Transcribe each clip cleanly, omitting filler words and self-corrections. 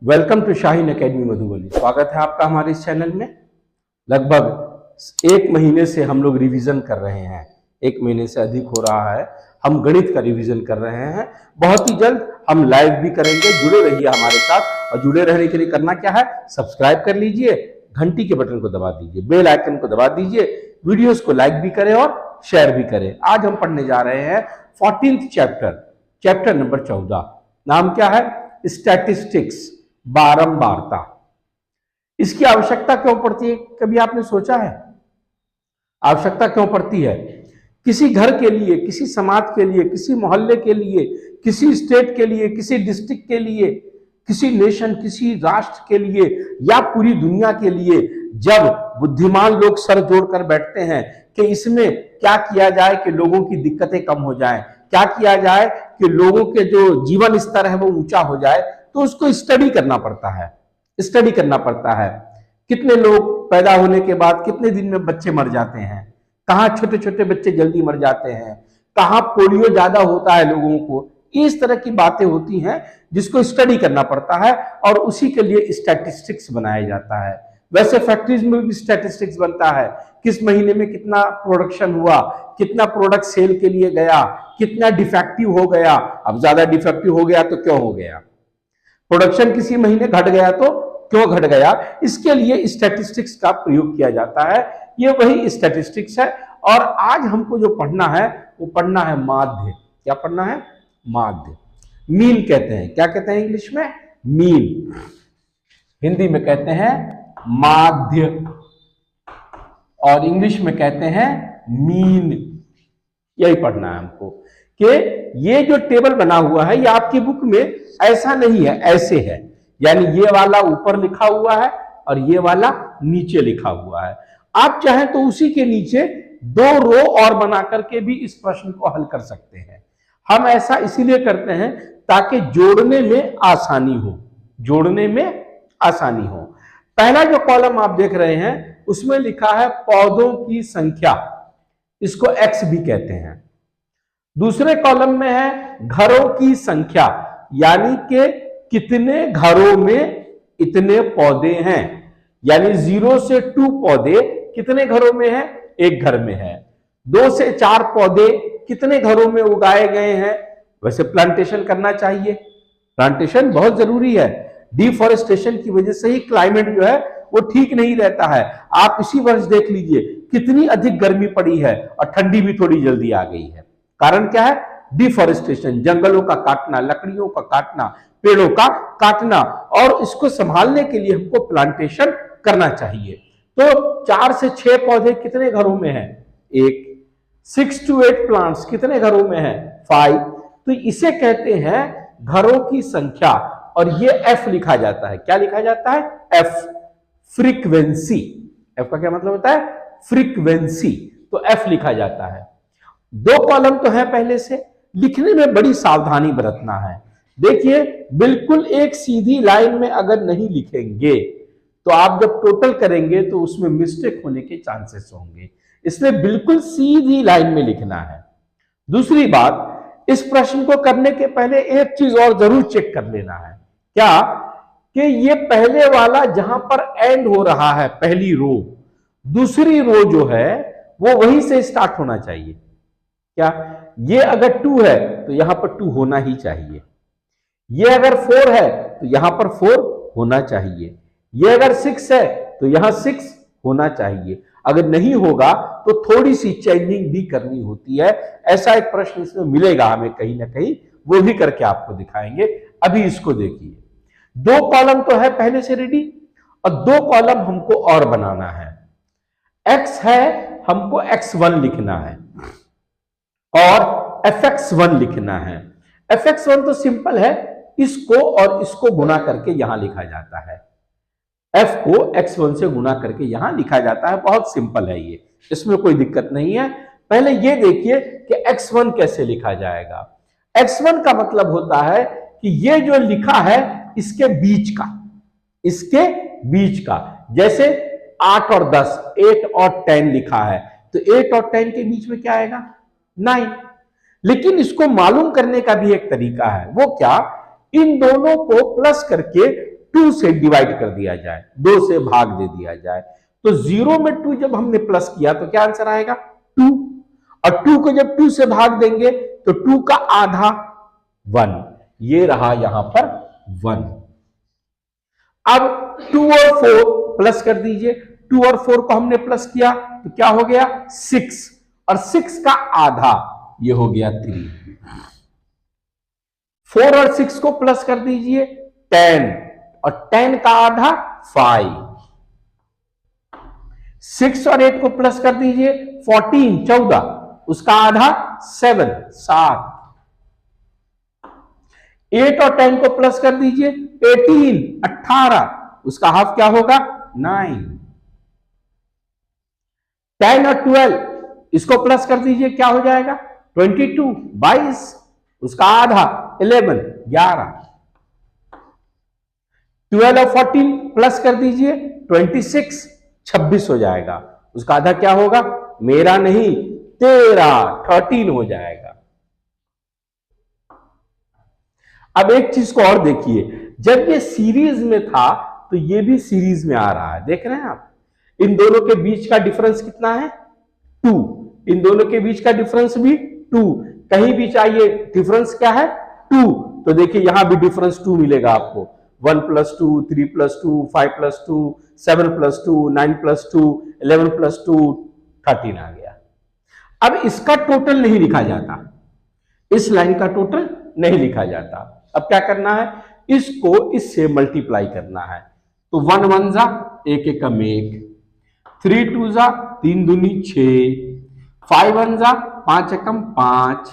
Welcome to Shaheen Academy Madhubani. स्वागत है आपका हमारे इस चैनल में। लगभग एक महीने से हम लोग रिवीजन कर रहे हैं, एक महीने से अधिक हो रहा है। हम गणित का रिवीजन कर रहे हैं। बहुत ही जल्द हम लाइव भी करेंगे। जुड़े रहिए हमारे साथ, और जुड़े रहने के लिए करना क्या है, सब्सक्राइब कर लीजिए, घंटी के बटन को दबा दीजिए, बेल आइकन को दबा दीजिए, वीडियोस को लाइक भी करें और शेयर भी करें। आज हम पढ़ने जा रहे हैं 14th चैप्टर नंबर 14। नाम क्या है? स्टैटिस्टिक्स, बारंबारता। इसकी आवश्यकता क्यों पड़ती है, कभी आपने सोचा है? आवश्यकता क्यों पड़ती है? किसी घर के लिए, किसी समाज के लिए, किसी मोहल्ले के लिए, किसी स्टेट के लिए, किसी डिस्ट्रिक्ट के लिए, किसी नेशन, किसी राष्ट्र के लिए या पूरी दुनिया के लिए, जब बुद्धिमान लोग सर जोड़कर बैठते हैं कि इसमें क्या किया जाए कि लोगों की दिक्कतें कम हो जाएं, क्या किया जाए कि लोगों के जो जीवन स्तर है वो ऊंचा हो जाए, तो उसको स्टडी करना पड़ता है। स्टडी करना पड़ता है। कितने लोग पैदा होने के बाद कितने दिन में बच्चे मर जाते हैं, कहाँ छोटे छोटे बच्चे जल्दी मर जाते हैं, कहाँ पोलियो ज्यादा होता है लोगों को, इस तरह की बातें होती हैं जिसको स्टडी करना पड़ता है, और उसी के लिए स्टैटिस्टिक्स बनाया जाता है। वैसे फैक्ट्रीज में भी स्टैटिस्टिक्स बनता है, किस महीने में कितना प्रोडक्शन हुआ, कितना प्रोडक्ट सेल के लिए गया, कितना डिफेक्टिव हो गया। अब ज्यादा डिफेक्टिव हो गया तो क्यों हो गया, प्रोडक्शन किसी महीने घट गया तो क्यों घट गया, इसके लिए स्टैटिस्टिक्स का प्रयोग किया जाता है। ये वही स्टैटिस्टिक्स है। और आज हमको जो पढ़ना है वो पढ़ना है माध्य। क्या पढ़ना है? माध्य। मीन कहते हैं। क्या कहते हैं इंग्लिश में? मीन। हिंदी में कहते हैं माध्य, और इंग्लिश में कहते हैं मीन। यही पढ़ना है हमको कि ये जो टेबल बना हुआ है ये आपकी बुक में ऐसा नहीं है, ऐसे है। यानी ये वाला ऊपर लिखा हुआ है और ये वाला नीचे लिखा हुआ है। आप चाहें तो उसी के नीचे 2 रो और बना करके भी इस प्रश्न को हल कर सकते हैं। हम ऐसा इसीलिए करते हैं ताकि जोड़ने में आसानी हो, जोड़ने में आसानी हो। पहला जो कॉलम आप देख रहे हैं उसमें लिखा है पौधों की संख्या, इसको एक्स भी कहते हैं। दूसरे कॉलम में है घरों की संख्या, यानी कि कितने घरों में इतने पौधे हैं। यानी 0 से 2 पौधे कितने घरों में है? एक घर में है। 2 से 4 पौधे कितने घरों में उगाए गए हैं? वैसे प्लांटेशन करना चाहिए, प्लांटेशन बहुत जरूरी है। डिफॉरेस्टेशन की वजह से ही क्लाइमेट जो है वो ठीक नहीं रहता है। आप इसी वर्ष देख लीजिए कितनी अधिक गर्मी पड़ी है और ठंडी भी थोड़ी जल्दी आ गई है। कारण क्या है? डिफॉरेस्टेशन, जंगलों का काटना, लकड़ियों का काटना, पेड़ों का काटना, और इसको संभालने के लिए हमको प्लांटेशन करना चाहिए। तो 4 से 6 पौधे कितने घरों में है? 1। 6 to 8 प्लांट्स कितने घरों में है? 5। तो इसे कहते हैं घरों की संख्या, और ये एफ लिखा जाता है। क्या लिखा जाता है? F, frequency. एफ का क्या मतलब होता है? फ्रीक्वेंसी। तो एफ लिखा जाता है। 2 कॉलम तो है पहले से, लिखने में बड़ी सावधानी बरतना है। देखिए बिल्कुल एक सीधी लाइन में अगर नहीं लिखेंगे तो आप जब टोटल करेंगे तो उसमें मिस्टेक होने के चांसेस होंगे, इसलिए बिल्कुल सीधी लाइन में लिखना है। दूसरी बात, इस प्रश्न को करने के पहले एक चीज और जरूर चेक कर लेना है। क्या? कि ये पहले वाला जहां पर एंड हो रहा है, पहली रो, दूसरी रो जो है वो वहीं से स्टार्ट होना चाहिए। क्या? ये अगर 2 है तो यहां पर 2 होना ही चाहिए। ये अगर 4 है तो यहां पर 4 होना चाहिए। ये अगर 6 है तो यहां 6 होना चाहिए। अगर नहीं होगा तो थोड़ी सी चेंजिंग भी करनी होती है। ऐसा एक प्रश्न इसमें मिलेगा हमें कहीं ना कहीं, वो भी करके आपको दिखाएंगे। अभी इसको देखिए, 2 कॉलम तो है पहले से रेडी, और 2 कॉलम हमको और बनाना है। एक्स है, हमको x1 लिखना है और fx1 लिखना है। fx1 तो सिंपल है, इसको और इसको गुना करके यहां लिखा जाता है। f को x1 से गुना करके यहां लिखा जाता है। बहुत सिंपल है ये, इसमें कोई दिक्कत नहीं है। पहले ये देखिए कि x1 कैसे लिखा जाएगा। x1 का मतलब होता है कि ये जो लिखा है इसके बीच का, इसके बीच का। जैसे 8 और 10, 8 और 10 लिखा है, तो 8 और 10 के बीच में क्या आएगा? 9। लेकिन इसको मालूम करने का भी एक तरीका है। वो क्या? इन दोनों को प्लस करके 2 से डिवाइड कर दिया जाए, 2 से भाग दे दिया जाए, तो 0 में 2 जब हमने प्लस किया तो क्या आंसर आएगा 2, और 2 को जब 2 से भाग देंगे तो 2 का आधा 1, ये रहा यहां पर 1। अब 2 और 4 प्लस कर दीजिए, 2 और 4 को हमने प्लस किया तो क्या हो गया 6, और 6 का आधा ये हो गया 3। 4 और 6 को प्लस कर दीजिए 10, और 10 का आधा 5। 6 और 8 को प्लस कर दीजिए 14, 14, उसका आधा 7, 7। 8 और 10 को प्लस कर दीजिए 18, 18, उसका हाफ क्या होगा 9। 10 और 12 इसको प्लस कर दीजिए क्या हो जाएगा 22, 22, उसका आधा 11, 11। 12 और 14 प्लस कर दीजिए 26, 26 हो जाएगा, उसका आधा क्या होगा मेरा नहीं 13, 13 हो जाएगा। अब एक चीज को और देखिए, जब ये सीरीज में था तो ये भी सीरीज में आ रहा है, देख रहे हैं आप, इन दोनों के बीच का डिफरेंस कितना है 2, इन दोनों के बीच का डिफरेंस भी 2, कहीं भी चाहिए डिफरेंस क्या है 2, तो देखिए यहां भी डिफरेंस 2 मिलेगा आपको, 1 + 2, 3 + 2, 5 + 2, 7 + 2, 9 + 2, 11 + 2, 13 आ गया। अब इसका टोटल नहीं लिखा जाता, इस लाइन का टोटल नहीं लिखा जाता। अब क्या करना है, इसको इससे मल्टीप्लाई करना है, तो 1 1 जा 1 एकम 1, 3 2 जा 3 दूनी 6, 5 1 जा 5 एकम 5,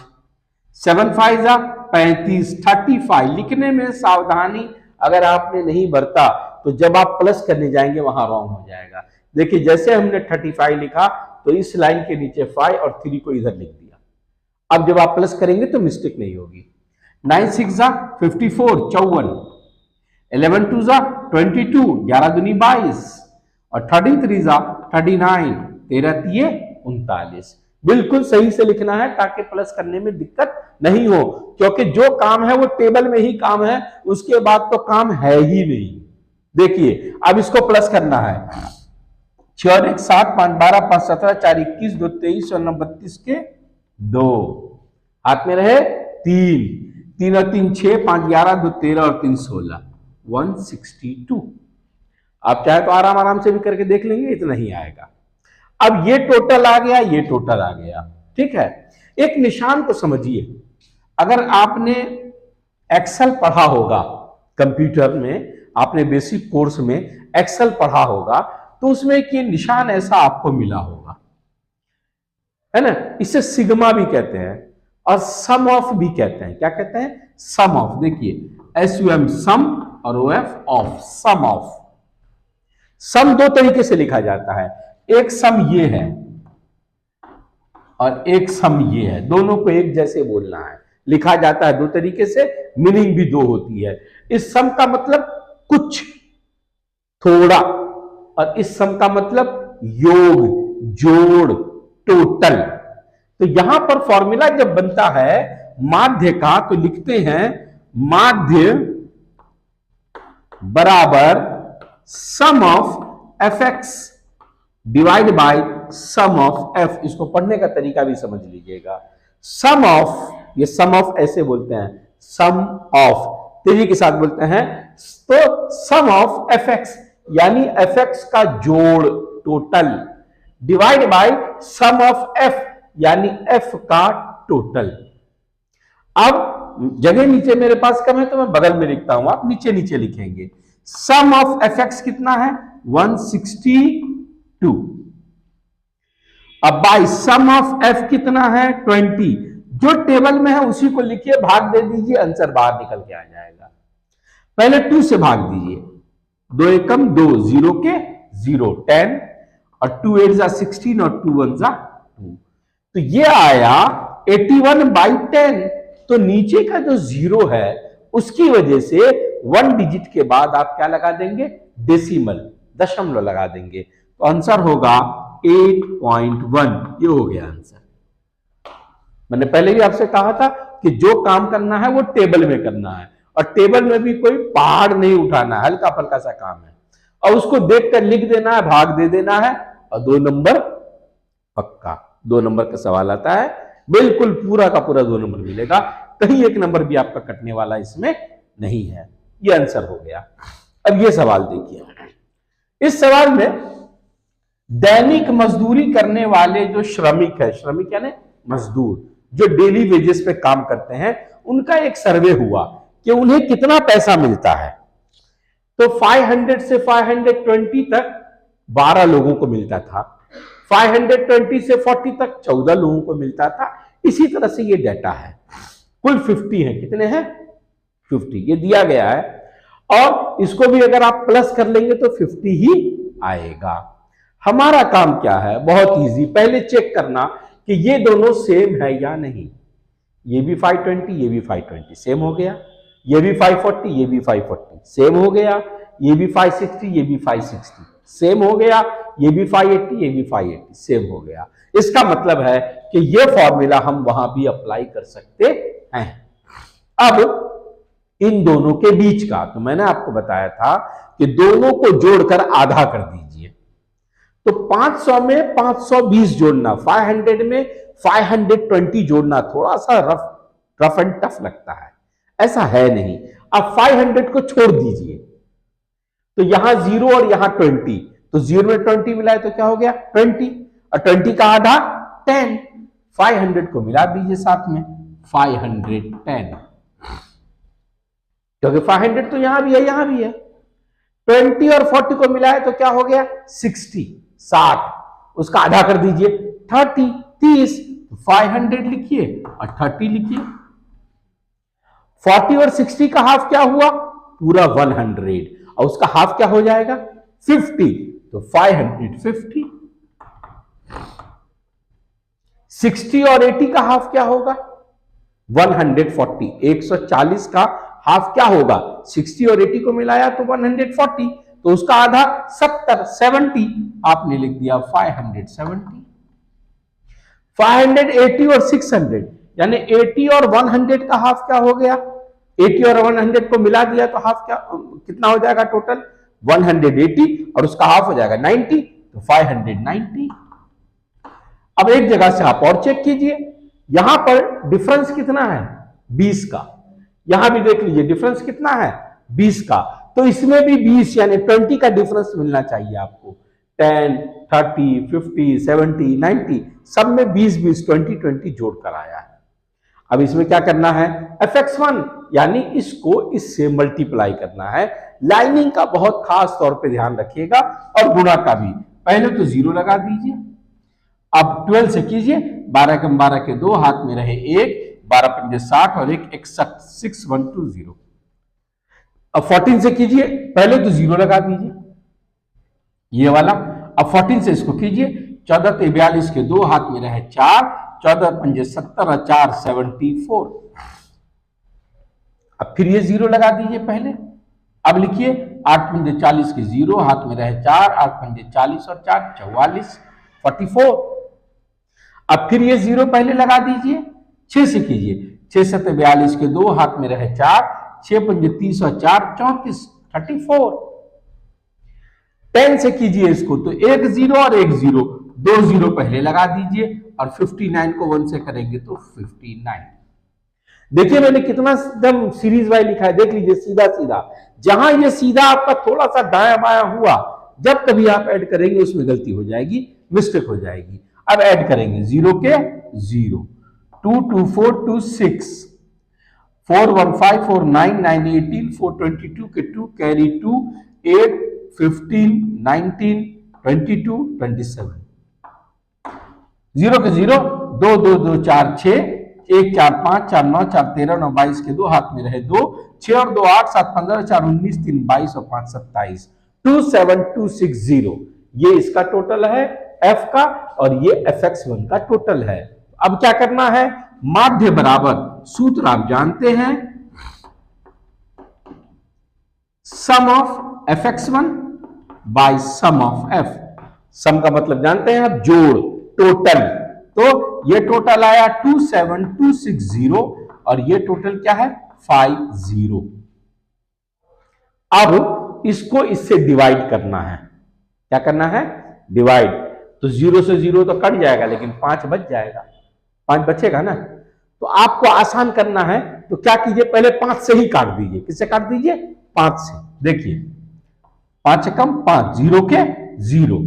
7 5 जा 35, 35। लिखने में सावधानी अगर आपने नहीं बरता तो जब आप प्लस करने जाएंगे वहां रॉन्ग हो जाएगा। देखिए जैसे हमने 35 लिखा तो इस लाइन के नीचे 5 और 3 को इधर लिख दिया, अब जब आप प्लस करेंगे तो मिस्टेक नहीं होगी। 9 6 जा 54, 54, 11 2 जा 22, 11 दूनी 22, और 13 3 जा 39, 13 3 39। बिल्कुल सही से लिखना है ताकि प्लस करने में दिक्कत नहीं हो, क्योंकि जो काम है वो टेबल में ही काम है, उसके बाद तो काम है ही नहीं। देखिए अब इसको प्लस करना है, 6 और 1 7, 5 12, 5 17, 4 21, 2 23 और 9 32 के 2, हाथ में रहे 3, 3 और 3 6, 5 11, 2 13 और 3 16, 162। आप चाहे तो आराम आराम से भी करके देख लेंगे, इतना ही आएगा। अब ये टोटल आ गया, ये टोटल आ गया, ठीक है। एक निशान को समझिए, अगर आपने एक्सेल पढ़ा होगा कंप्यूटर में, आपने बेसिक कोर्स में एक्सेल पढ़ा होगा तो उसमें एक ये निशान ऐसा आपको मिला होगा, है ना, इसे सिग्मा भी कहते हैं और सम ऑफ भी कहते हैं। क्या कहते हैं, सम ऑफ। देखिए SUM सम और OF ऑफ, सम ऑफ। सम दो तरीके से लिखा जाता है, एक सम ये है और एक सम ये है, दोनों को एक जैसे बोलना है, लिखा जाता है दो तरीके से, मीनिंग भी दो होती है। इस सम का मतलब कुछ, थोड़ा, और इस सम का मतलब योग, जोड़, टोटल। तो यहां पर फॉर्मूला जब बनता है माध्य का तो लिखते हैं माध्य बराबर sum of fx divide by sum of f। इसको पढ़ने का तरीका भी समझ लीजिएगा। सम ऑफ, ये सम ऑफ ऐसे बोलते हैं, सम ऑफ तेजी के साथ बोलते हैं, तो सम ऑफ fx यानी fx का जोड़, total, divide by sum of f यानी f का टोटल। अब जगह नीचे मेरे पास कम है तो मैं बगल में लिखता हूं, आप नीचे नीचे लिखेंगे। सम ऑफ fx कितना है 162। अब बाय सम ऑफ f कितना है 20। जो टेबल में है उसी को लिखिए, भाग दे दीजिए, आंसर बाहर निकल के आ जाएगा। पहले 2 से भाग दीजिए, 2 एकम 2, 0 के 0, 10, और 2 8 जा 16 और 2 1 जा 2, तो ये आया 81/10। तो नीचे का जो 0 है उसकी वजह से 1 डिजिट के बाद आप क्या लगा देंगे, डेसिमल, दशमलव लगा देंगे, तो आंसर होगा 8.1। ये हो गया आंसर। मैंने पहले भी आपसे कहा था कि जो काम करना है वो टेबल में करना है, और टेबल में भी कोई पहाड़ नहीं उठाना, हल्का फल्का सा काम है, और उसको देखकर लिख देना है, भाग दे देना है, और 2 नंबर पक्का। 2 नंबर का सवाल आता है, बिल्कुल पूरा का पूरा 2 नंबर मिलेगा, कहीं 1 नंबर भी आपका कटने वाला इसमें नहीं है। ये आंसर हो गया। अब ये सवाल देखिए, इस सवाल में दैनिक मजदूरी करने वाले जो श्रमिक है, श्रमिक यानी मजदूर जो डेली वेजेस पे काम करते हैं, उनका एक सर्वे हुआ कि उन्हें कितना पैसा मिलता है। तो 500 से 520 तक 12 लोगों को मिलता था, 520 से 40 तक 14 लोगों को मिलता था। इसी तरह से ये डेटा है, कुल 50 है। कितने हैं? 50 ये दिया गया है, और इसको भी अगर आप प्लस कर लेंगे तो 50 ही आएगा। हमारा काम क्या है? बहुत इजी, पहले चेक करना कि ये दोनों सेम है या नहीं। ये भी 520, ये भी 520 सेम हो गया, ये भी 540, ये भी 540 सेम हो गया, ये भी 560, ये भी 560 सेम हो गया, ये भी 580, ये भी 580 सेम हो गया। इसका मतलब है कि ये फॉर्मूला हम वहां भी अप्लाई कर सकते हैं। अब इन दोनों के बीच का, तो मैंने आपको बताया था कि दोनों को जोड़कर आधा कर दीजिए। तो 500 में 520 जोड़ना, 500 में 520 जोड़ना थोड़ा सा रफ एंड टफ लगता है, ऐसा है नहीं। अब 500 को छोड़ दीजिए, तो यहां 0 और यहां 20, तो 0 में 20 मिलाए तो क्या हो गया? 20, और 20 का आधा 10, 500 को मिला दीजिए साथ में, 510, क्योंकि 500 तो यहां भी है, यहां भी है। 20 और 40 को मिलाए तो क्या हो गया? 60, 60, उसका आधा कर दीजिए 30, 30, 500 लिखिए और 30 लिखिए। 40 और 60 का हाफ क्या हुआ? पूरा 100, और उसका हाफ क्या हो जाएगा? 50, तो 550। 60 और 80 का हाफ क्या होगा? 140, 140 का हाफ क्या होगा? 60 और 80 को मिलाया तो 140, तो उसका आधा 70, 70, आपने लिख दिया 570। 580 और 600 यानी 80 और 100 का हाफ क्या हो गया? 80 और 100 को मिला दिया तो हाफ क्या कितना हो जाएगा? टोटल 180, और उसका हाफ हो जाएगा 90, तो 590। अब एक जगह से आप और चेक कीजिए, यहां पर डिफरेंस कितना है? 20 का। यहां भी देख लीजिए डिफरेंस कितना है? 20 का। तो इसमें भी 20 यानी 20 का डिफरेंस मिलना चाहिए आपको। 10, 30, 50, 70, 90 सब में 20, 20, 20, 20 जोड़कर आया है। अब इसमें क्या करना है? fx1 यानी इसको इससे मल्टीप्लाई करना है। लाइनिंग का बहुत खास तौर पे ध्यान रखिएगा, और गुणा का भी। पहले तो 0 लगा दीजिए, अब 12 से कीजिए, 12 कम 12 के 2, हाथ में रहे 1, 12 पंजे 60 और 1 61, 6120। अब 14 से कीजिए, पहले तो 0 लगा दीजिए ये वाला, अब 14 से इसको कीजिए, 14 ते 42 के 2, हाथ में रहे 4, 14 पंजे 70 और 4 74। अब फिर ये 0 लगा दीजिए पहले, अब लिखिए 8 पंजे 40 के 0, हाथ में रहे 4, 8 पंजे 40 और 4 44, 44। अब फिर ये 0 पहले लगा दीजिए, 6 से कीजिए, 6 सत्ते 42 के 2, हाथ में रहे 4, 6 पंजे 30 और 4 34, 34। 10 से कीजिए इसको, तो एक 0 और एक 0, 2 0 पहले लगा दीजिए, और 59 को 1 से करेंगे तो 59। देखिए मैंने कितना एकदम सीरीज वाइज लिखा है, देख लीजिए सीधा सीधा। जहां ये सीधा आपका थोड़ा सा दाया बाया हुआ, जब कभी आप ऐड करेंगे उसमें गलती हो जाएगी, मिस्टेक हो जाएगी। अब ऐड करेंगे 0 के 0, 2 2 4 2 6, 4 1 5 4 9 9 18, 4 22 के 2 कैरी 2, 8 15 19 22 27। 0 के 0, 2 2 2 4 6, 1 4 5 4 9 4 13 9 22 के 2, हाथ में रहे 2, 6 और 2 8 7 15 4 19 3 22 और 5 27, 27260। ये इसका टोटल है f का, और ये fx1 का टोटल है। अब क्या करना है? माध्य बराबर, सूत्र आप जानते हैं, sum of fx1 by sum of f। Sum का मतलब जानते हैं आप, जोड़, टोटल। तो ये टोटल आया 27260, और ये टोटल क्या है? 50। अब इसको इससे डिवाइड करना है। क्या करना है? डिवाइड। तो 0 से 0 तो कट जाएगा, लेकिन 5 बच जाएगा, 5 बचेगा ना। तो आपको आसान करना है, तो क्या कीजिए, पहले 5 से ही काट दीजिए। किससे काट दीजिए? 5 से। देखिए 5 कम 5, 0 के 0,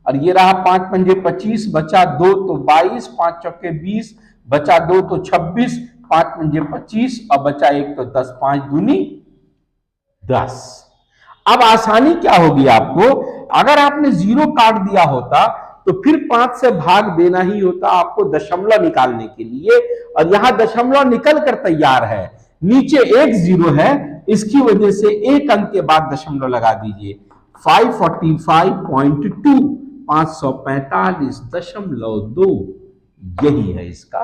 और ये रहा 5 पंजे 25, बचा 2 तो 22, 5 चौके 20, बचा 2 तो 26, 5 पंजे 25 और बचा 1 तो 10, 5 दूनी 10। अब आसानी क्या होगी आपको, अगर आपने 0 काट दिया होता तो फिर 5 से भाग देना ही होता आपको दशमलव निकालने के लिए, और यहां दशमलव निकल कर तैयार है, नीचे एक 0 है, इसकी वजह से एक अंक के बाद दशमलव लगा दीजिए। 545.2, 545.2, यही है इसका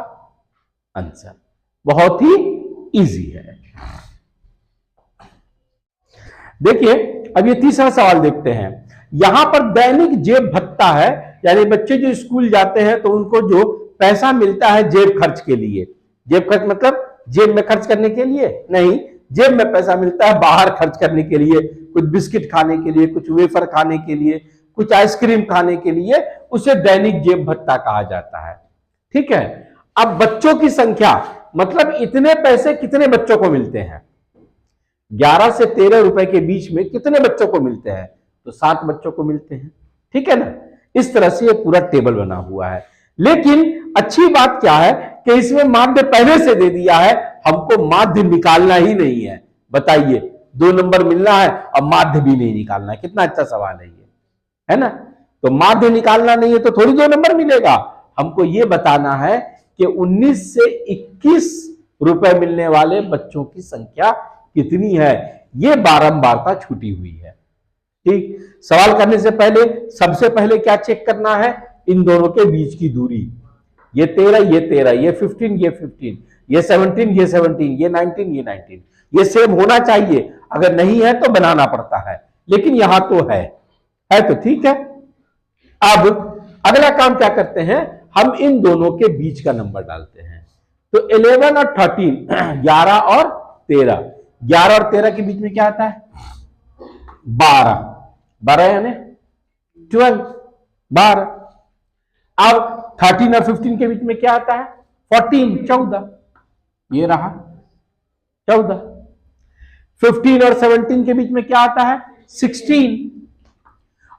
आंसर। बहुत ही इजी है। देखिए अब ये तीसरा सवाल देखते हैं। यहां पर दैनिक जेब भत्ता है, यानी बच्चे जो स्कूल जाते हैं तो उनको जो पैसा मिलता है जेब खर्च के लिए। जेब खर्च मतलब जेब में खर्च करने के लिए नहीं, जेब में पैसा मिलता है बाहर खर्च करने के लिए, कुछ बिस्किट खाने के लिए, कुछ वेफर खाने के लिए, कुछ आइसक्रीम खाने के लिए, उसे दैनिक जेब भत्ता कहा जाता है। ठीक है। अब बच्चों की संख्या, मतलब इतने पैसे कितने बच्चों को मिलते हैं, 11 से 13 रुपए के बीच में कितने बच्चों को मिलते हैं, तो 7 बच्चों को मिलते हैं। ठीक है ना। इस तरह से ये पूरा टेबल बना हुआ है। लेकिन अच्छी बात क्या है कि इसमें माध्य पहले से दे दिया है, हमको माध्य निकालना ही नहीं है। बताइए, 2 नंबर मिलना है और माध्य भी नहीं निकालना है। कितना अच्छा सवाल है ये, है ना। तो माध्य निकालना नहीं है तो थोड़ी 2 नंबर मिलेगा। हमको ये बताना है कि 19 से 21 रुपए मिलने वाले बच्चों की संख्या कितनी है। ये बारंबारता छूटी हुई है। ठीक। सवाल करने से पहले सबसे पहले क्या चेक करना है, इन दोनों के बीच की दूरी। ये 13, ये 13, ये 15, ये 15, ये 17, ये 17, ये 19, ये 19, ये सेम होना चाहिए। अगर नहीं है तो बनाना पड़ता है, लेकिन यहां तो है तो ठीक है। अब अगला काम क्या करते हैं, हम इन दोनों के बीच का नंबर डालते हैं। तो 11 और 13, 11 और 13, 11 और 13 के बीच में क्या आता है, 12, 12 यानी 12, 12। अब 13 और 15 के बीच में क्या आता है, 14, 14, ये रहा 14। 15 और 17 के बीच में क्या आता है, 16।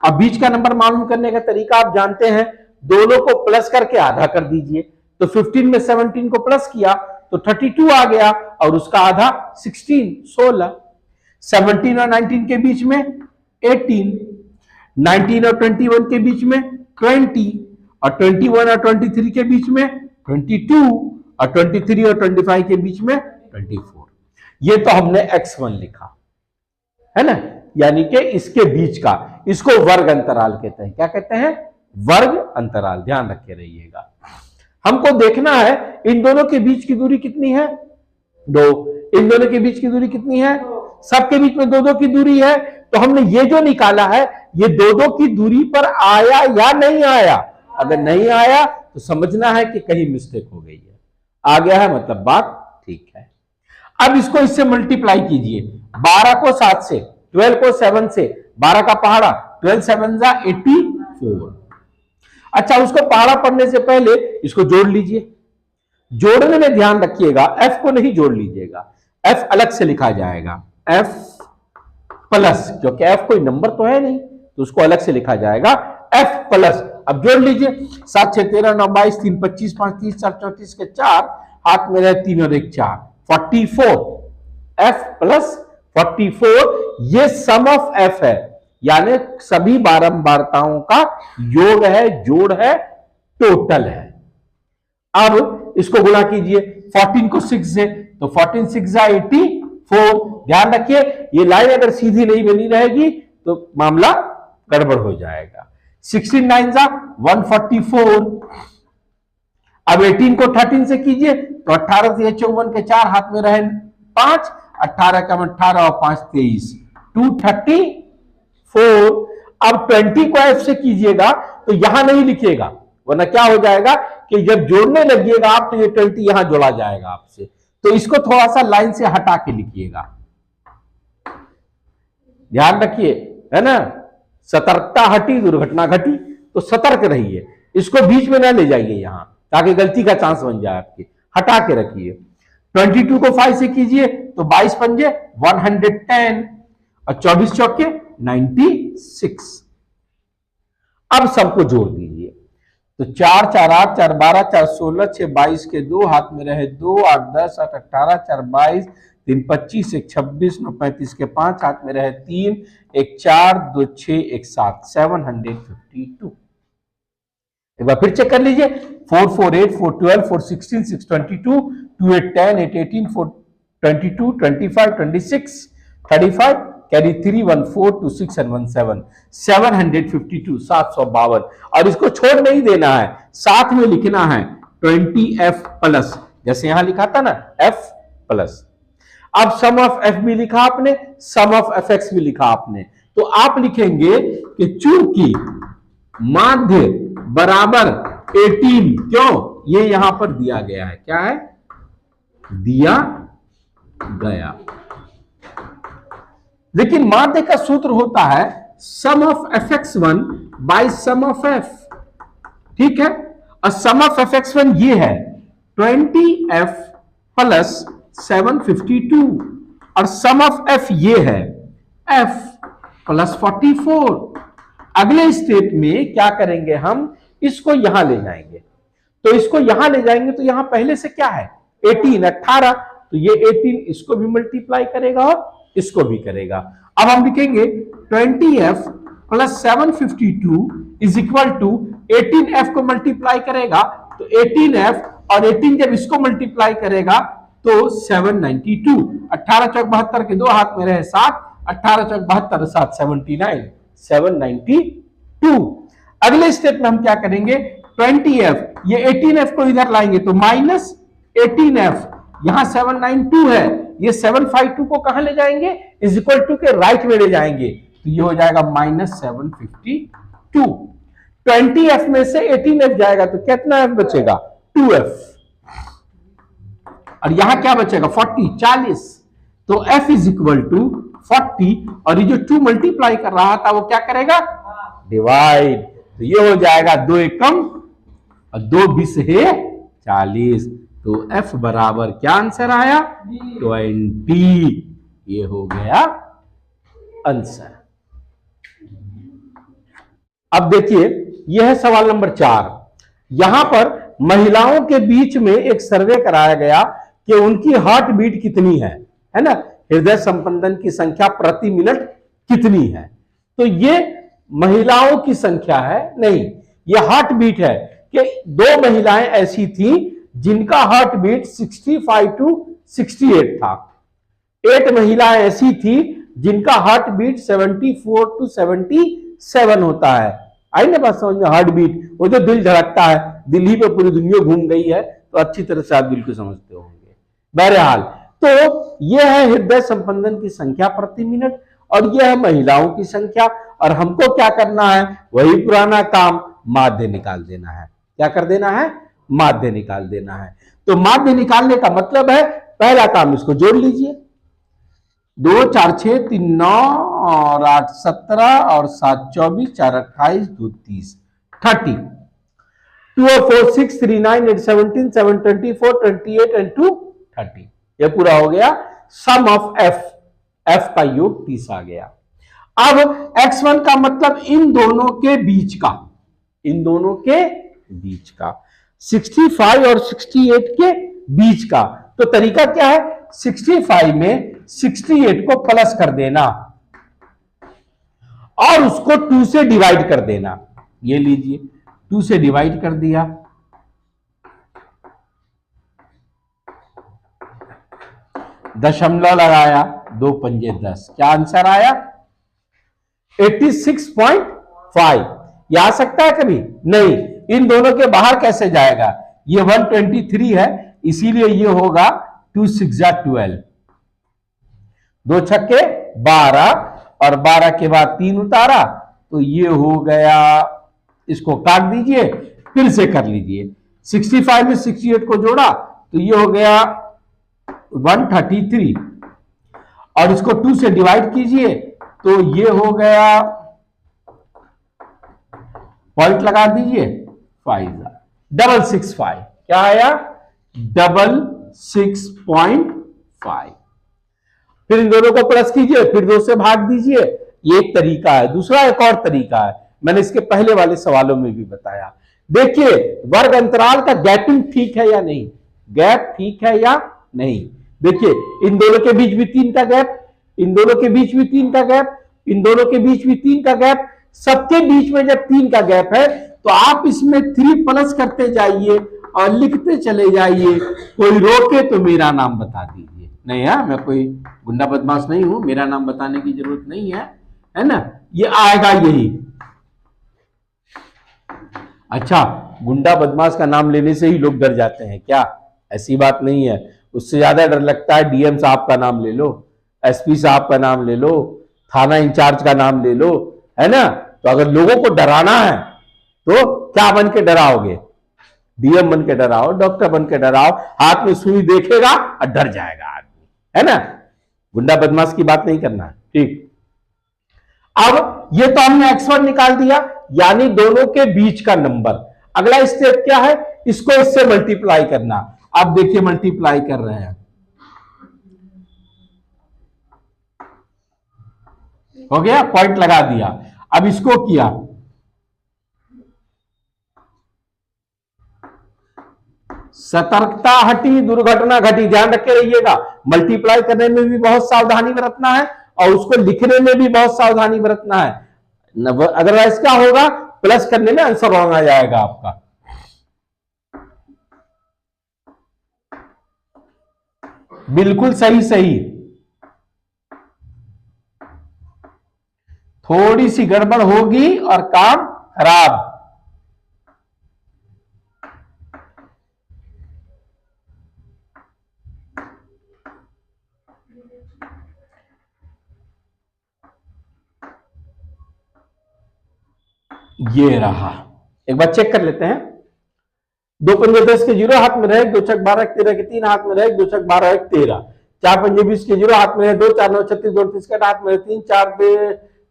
अब बीच का नंबर मालूम करने का तरीका आप जानते हैं, दोनों को प्लस करके आधा कर दीजिए। तो 15 में 17 को प्लस किया तो 32 आ गया, और उसका आधा 16, 16। 17 और 19 के बीच में 18, 19 और 21 के बीच में 20, और 21 और 23 के बीच में 22, और 23 और 25 के बीच में 24। ये तो हमने x1 लिखा है ना, यानी कि इसके बीच का, इसको वर्ग अंतराल कहते हैं। क्या कहते हैं, वर्ग अंतराल। ध्यान रखे रहिएगा। हमको देखना है इन दोनों के बीच की दूरी कितनी है, 2। इन दोनों के बीच की दूरी कितनी है, सबके बीच में 2-2 की दूरी है। तो हमने ये जो निकाला है, ये 2-2 की दूरी पर आया या नहीं आया। अगर नहीं आया तो समझना है कि कहीं मिस्टेक हो गई है, आ गया है मतलब बात ठीक है। अब इसको इससे मल्टीप्लाई कीजिए, 12 को 7 से, 12 को 7 से, 12 का पहाड़ा, 12 7 जा 84। अच्छा, उसको पहाड़ा पढ़ने से पहले इसको जोड़ लीजिए। जोड़ने में ध्यान रखिएगा, f को नहीं जोड़ लीजिएगा, f अलग से लिखा जाएगा, f प्लस, क्योंकि f कोई नंबर तो है नहीं, तो उसको अलग से लिखा जाएगा f प्लस। अब जोड़ लीजिए, 7 6 13 9 22 3 25 5 30 4 34 के 4, हाथ में रहे 3 और 1 4, 44। f प्लस 44, ये सम ऑफ f है, यानी सभी बारंबारताओं का योग है, जोड़ है, टोटल है। अब इसको गुणा कीजिए 14 को 6 से, तो 14 6 जा 84। ध्यान रखिए, ये लाइन अगर सीधी नहीं बनी रहेगी तो मामला गड़बड़ हो जाएगा। 16 9 जा 144। अब 18 को 13 से कीजिए, तो 18 से 54 के 4, हाथ में रहे 5, 18 का 18 और 5 23, 234। अब 20 को f से कीजिएगा तो यहां नहीं लिखिएगा, वरना क्या हो जाएगा कि जब जोड़ने लगिएगा आप तो ये 20 यहां जोड़ा जाएगा आपसे, तो इसको थोड़ा सा लाइन से हटा के लिखिएगा। ध्यान रखिए, है ना। सतर्कता हटी दुर्घटना घटी, तो सतर्क रहिए, इसको बीच में ना ले जाइए यहां, ताकि गलती का चांस बन जाए आपकी, हटा के रखिए। 22 को 5 से कीजिए तो 22 पंजे 110 और 24 चौके 96। अब सबको जोड़ दीजिए, तो 4 4 8 4 12 4 16 6 22 के 2 हाथ में रहे 2 8 10 8 18 4 22 3 25 1 26 9 35 के 5 हाथ में रहे 3 1 4 2 6 1 7 752। एक बार फिर चेक कर लीजिए, 4 4 8 4 12 4 16 6 22 2 8 10 8 18 4 22 25 26 35 कैरी 3 1 4 2 6 and 1 7 752 752। और इसको छोड़ नहीं देना है, साथ में लिखना है 20f प्लस, जैसे यहां लिखा था ना f प्लस। अब सम ऑफ f भी लिखा आपने, सम ऑफ fx भी लिखा आपने, तो आप लिखेंगे कि चूंकि माध्य बराबर 18, क्यों, ये यहां पर दिया गया है, क्या है दिया गया, लेकिन माध्य का सूत्र होता है sum of fx1 by sum of f, ठीक है। और सम ऑफ fx1 ये है 20f प्लस 752 और सम ऑफ f ये है f प्लस 44। अगले स्टेप में क्या करेंगे, हम इसको यहां ले जाएंगे, तो इसको यहां ले जाएंगे तो यहां पहले से क्या है 18 18, तो ये 18 इसको भी मल्टीप्लाई करेगा और इसको भी करेगा। अब हम लिखेंगे 20f plus 752 is equal to 18f को मल्टीप्लाई करेगा तो 18f और 18 जब इसको मल्टीप्लाई करेगा तो 792। 18 चौक 72 के 2 हाथ में रहे 7, 18 चौक 72 7 79 792। अगले स्टेप में हम क्या करेंगे 20f, ये 18f को इधर लाएंगे तो माइनस 18f, यहां 792 है, ये 752 को कहां ले जाएंगे इज इक्वल टू के राइट में ले जाएंगे, तो ये हो जाएगा माइनस 752। 20f में से 18f जाएगा तो कितना f बचेगा 2f, और यहां क्या बचेगा 40 तो f इज इक्वल टू 40, और ये जो 2 मल्टीप्लाई कर रहा था वो क्या करेगा डिवाइड, तो ये हो जाएगा 2 एकम और 2 20 है 40, तो f बराबर क्या आंसर आया 20, ये हो गया आंसर। अब देखिए यह है सवाल नंबर 4। यहां पर महिलाओं के बीच में एक सर्वे कराया गया कि उनकी हार्ट बीट कितनी है ना, हृदय संपंदन की संख्या प्रति मिनट कितनी है, तो ये महिलाओं की संख्या है नहीं, ये हार्ट बीट है कि 2 महिलाएं ऐसी थी जिनका हार्ट बीट 65 टू 68 था, 8 महिलाएं ऐसी थी जिनका हार्ट बीट 74 टू 77 होता है। आई ना बात समझ में, हार्ट बीट वो जो दिल धड़कता है, दिल ही पे पूरी दुनिया घूम गई है, तो अच्छी तरह से आप दिल को समझते होंगे। बहरहाल तो यह है हृदय संपंदन की संख्या प्रति मिनट और यह है महिलाओं की संख्या, और हमको क्या करना है वही पुराना काम, माध्य निकाल देना है। क्या कर देना है माध्य निकाल देना है। तो माध्य निकालने का मतलब है पहला काम इसको जोड़ लीजिए, 2 4 6 3 9 और 8 17 और 7 24 4 28 2 30 30 2 4 6 3 9 8 17 7 24 28 and 2 30, ये पूरा हो गया। सम ऑफ f का योग 30 आ गया। अब x1 का मतलब इन दोनों के बीच का, इन दोनों के बीच का 65 और 68 के बीच का, तो तरीका क्या है 65 में 68 को प्लस कर देना और उसको 2 से डिवाइड कर देना। ये लीजिए 2 से डिवाइड कर दिया, दशमलव लगाया, 2 पंजे 10, क्या आंसर आया 86.5। ये आ सकता है कभी नहीं, इन दोनों के बाहर कैसे जाएगा, ये 123 है इसीलिए ये होगा 2 6 12, 2 छक्के 12 और 12 के बाद 3 उतारा तो ये हो गया, इसको काट दीजिए फिर से कर लीजिए, 65 में 68 को जोड़ा तो ये हो गया 133 और इसको 2 से डिवाइड कीजिए तो ये हो गया, पॉइंट लगा दीजिए, 665, क्या आया 665। फिर इन दोनों को प्लस कीजिए, फिर 2 से भाग दीजिए, ये एक तरीका है। दूसरा एक और तरीका है, मैंने इसके पहले वाले सवालों में भी बताया। देखिए वर्ग अंतराल का गैपिंग ठीक है या नहीं, गैप ठीक है या नहीं। देखिए इन दोनों के बीच भी 3 का गैप, इन दोनों के बीच भी 3 का गैप, इन दोनों के बीच भी 3 का गैप, सबके बीच में जब 3 का गैप है तो आप इसमें 3 प्लस करते जाइए और लिखते चले जाइए। कोई रोके तो मेरा नाम बता दीजिए। नहीं है, मैं कोई गुंडा बदमाश नहीं हूं, मेरा नाम बताने की जरूरत नहीं है ना। ये आएगा यही। अच्छा, गुंडा बदमाश का नाम लेने से ही लोग डर जाते हैं क्या? ऐसी बात नहीं है। उससे ज्यादा डर लगता है डीएम साहब का नाम ले लो, एसपी साहब का नाम ले लो, थाना इंचार्ज का नाम ले लो, है ना। तो अगर लोगों को डराना है तो क्या बन के डराओगे? डीएम बन के डराओ, डॉक्टर बन के डराओ, हाथ में सुई देखेगा और डर जाएगा आदमी, है ना। गुंडा बदमाश की बात नहीं करना, ठीक। अब ये तो हमने x1 निकाल दिया, यानी दोनों के बीच का नंबर। अगला स्टेप क्या है? इसको इससे मल्टीप्लाई करना। अब देखिए मल्टीप्लाई कर रहे हैं, हो गया, पॉइंट लगा दिया। अब इसको किया, सतर्कता हटी, दुर्घटना घटी। ध्यान रखे रहिएगा, मल्टीप्लाई करने में भी बहुत सावधानी बरतना है और उसको लिखने में भी बहुत सावधानी बरतना है। अदरवाइज क्या होगा, प्लस करने में आंसर रॉन्ग आ जाएगा आपका। बिल्कुल सही सही, थोड़ी सी गड़बड़ होगी और काम खराब। ये रहा, एक बार चेक कर लेते हैं। 2 पंजे 10 के 0 हाथ में रहे, 2 छक 12 के 13 के 3 हाथ में रहे, 2 छक 12 एक 13, 4 पंजे 20 के 0 हाथ में रहे, 2 4 9 36 2 30 के हाथ में रहे, 3 4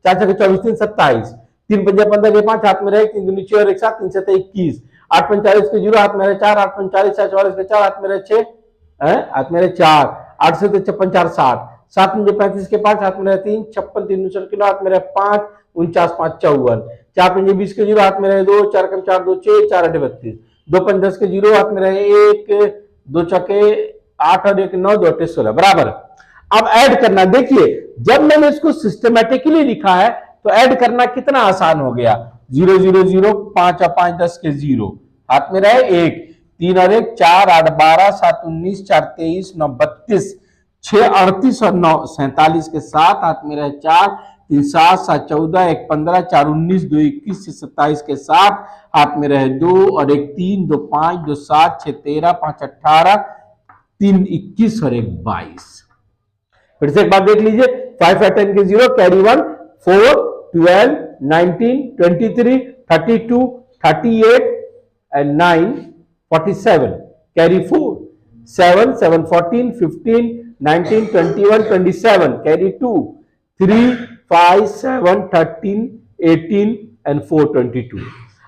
4 छक 24 3 27, 3 पंजे 15 के 5 हाथ में रहे, 3 दूनी 6 और 1 7 3 7 21, 8 45 के 0 हाथ में रहे, 4 8 45 4 44 के 4 हाथ में रहे, 6 हाथ में रहे 4, 8 से 56 4 60, 7 पंजे 35 के 5 हाथ में रहे, 3 56 3 किलो हाथ में रहे, 5 49 5 54, 4 पंजे 20 के 0 हाथ में रहे, 2 4 कम 4 2 6 4 8 32, 2 5 10 के 0 हाथ में रहे, 1 2 छके 8 और 1 9 2 8 16 बराबर। अब ऐड करना, देखिए जब मैंने इसको सिस्टमैटिकली लिखा है तो ऐड करना कितना आसान हो गया। 0 0 0 5 और 5 10 के 0 हाथ में रहे, 1 3 और 1 4 8 12 7 19 4 23 9 32, 6 38 और 9 47 के 7 हाथ में रहे, 4 3 7 7 14 1 15 4 19 2 21 से 27 के 7 हाथ में रहे, 2 और 1 3 2 5 2 7 6 13 5 18 3 21 और 1 22। फिर से एक बार देख लीजिए, 5 और 10 के 0 carry 1 4 12 19 23 32 38 and 9 47 carry 4 7 7 14 15 19 21 27 carry 2 3 5 7 13 18 and 4 22।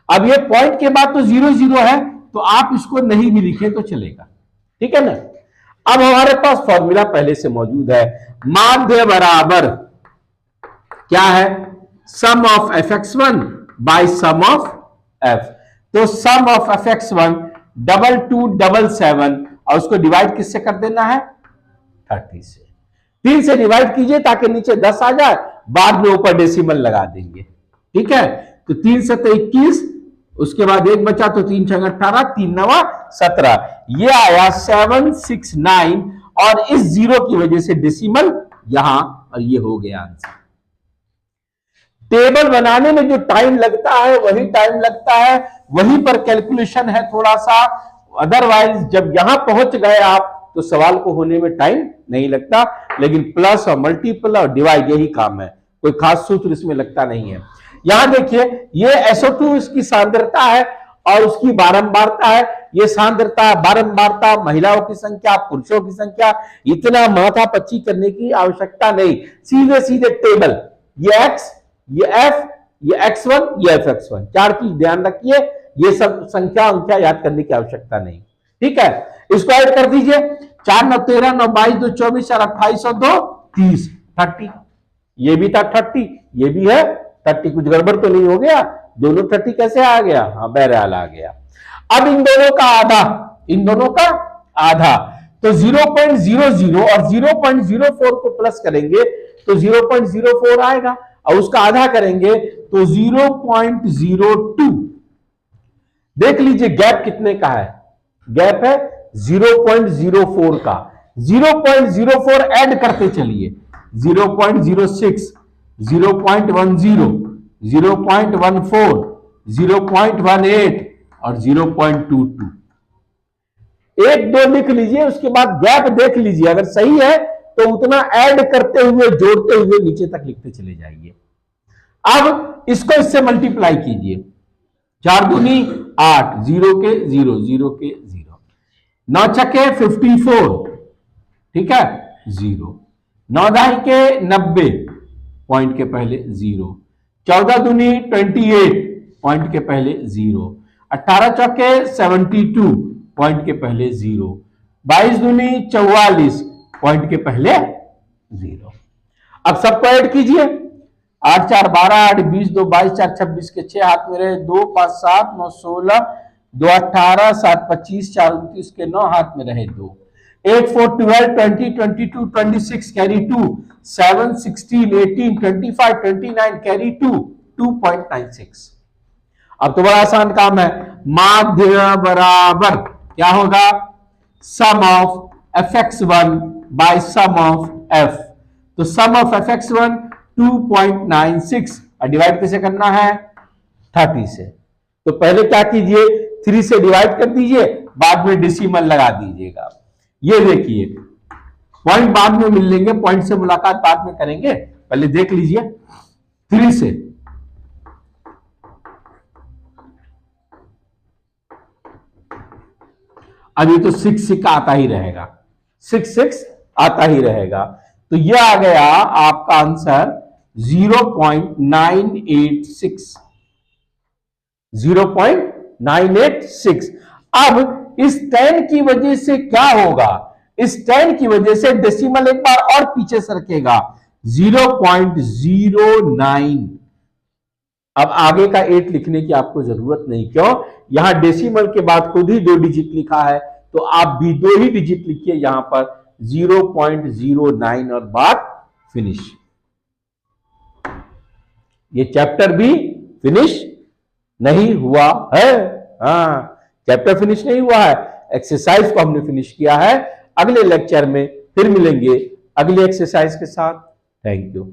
अब ये पॉइंट के बाद तो 0 0 है, तो आप इसको नहीं भी लिखें तो चलेगा, ठीक है ना। अब हमारे पास फॉर्मूला पहले से मौजूद है, माध्य बराबर क्या है, sum of fx1 by sum of f। तो सम ऑफ fx1 2277 और उसको डिवाइड किससे कर देना है, 30 से। 3 से डिवाइड कीजिए ताकि नीचे 10 आ जाए, बाद में ऊपर डेसिमल लगा देंगे, ठीक है। तो 3 से 21, उसके बाद 1 बचा तो 3 6 18 3 9 17, ये आया 769 और इस 0 की वजह से डेसिमल यहां, और ये हो गया आंसर। टेबल बनाने में जो टाइम लगता है वही टाइम लगता है, वहीं पर कैलकुलेशन है थोड़ा सा, अदरवाइज जब यहां पहुंच गए आप तो सवाल को होने में टाइम नहीं लगता। लेकिन प्लस और मल्टीपल और डिवाइड यही काम है, कोई खास सूत्र इसमें लगता नहीं है। यहां देखिए ये SO2 इसकी सांद्रता है और उसकी बारंबारता है। ये सांद्रता बारंबारता महिलाओं की संख्या पुरुषों की संख्या, इतना माथा पच्ची करने की आवश्यकता नहीं, सीधे सीधे टेबल ये x, ये f, ये x1, ये fx1, 4 चीज ध्यान रखिए। ये सब संख्या याद करने की आवश्यकता नहीं, ठीक है। इसको ऐड कर दीजिए, 4 9 13 9 22 2 24 4 28 और 2 30, 30। ये भी था 30, ये भी है 30, कुछ गड़बड़ तो नहीं हो गया? दोनों 30 कैसे आ गया? हाँ, बहरहाल आ गया। अब इन दोनों का आधा, इन दोनों का आधा, तो 0.00 और 0.04 को प्लस करेंगे तो 0.04 आएगा, और उसका आधा करेंगे तो 0.02। देख लीजिए गैप कितने का है, गैप है 0.04 का। 0.04 ऐड करते चलिए, 0.06, 0.10, 0.14, 0.18 और 0.22। 1 2 लिख लीजिए, उसके बाद गैप देख लीजिए, अगर सही है तो उतना ऐड करते हुए जोड़ते हुए नीचे तक लिखते चले जाइए। अब इसको इससे मल्टीप्लाई कीजिए, 4 दूनी 8, 0 के 0, 0 के 0, 9 छक्के 54, ठीक है, 0, 9 दाई के 90, पॉइंट के पहले 0, 14 दूनी 28, पॉइंट के पहले 0, 18 चौके 72, पॉइंट के पहले 0, 22 दूनी 44, पॉइंट के पहले 0। अब सबको ऐड कीजिए, 8 4 12, 8 20, 2 22, 4 26 के 6 हाथ में रहे, 2 5 7 9 16, 2 18, 7 25, 4 29 के 9 हाथ में रहे 2, 8 4 12, 20 22, 26 कैरी 2, 7 16 18 25 29 कैरी 2, 2.96। अब तो बड़ा आसान काम है, माध्य बराबर क्या होगा? Sum of fx1 by sum of f। तो सम ऑफ fx1 2.96 और डिवाइड कैसे करना है? 30 से। तो पहले क्या कीजिए, 3 से डिवाइड कर दीजिए, बाद में डेसिमल लगा दीजिएगा। ये देखिए पॉइंट बाद में मिल लेंगे, पॉइंट से मुलाकात बाद में करेंगे, पहले देख लीजिए 3 से। अभी तो 6 6 आता ही रहेगा, 6 6 आता ही रहेगा। तो यह आ गया आपका आंसर 0.986, 0.986। अब इस 10 की वजह से क्या होगा? इस 10 की वजह से डेसिमल एक बार और पीछे सरकेगा, 0.09। अब आगे का 8 लिखने की आपको जरूरत नहीं, क्यों? यहां डेसिमल के बाद खुद ही 2 डिजिट लिखा है, तो आप भी 2 ही डिजिट लिखिए यहां पर, 0.09 और बात फिनिश। ये चैप्टर भी फिनिश नहीं हुआ है। हाँ, चैप्टर फिनिश नहीं हुआ है, एक्सरसाइज को हमने फिनिश किया है। अगले लेक्चर में फिर मिलेंगे अगले एक्सरसाइज के साथ। Thank you.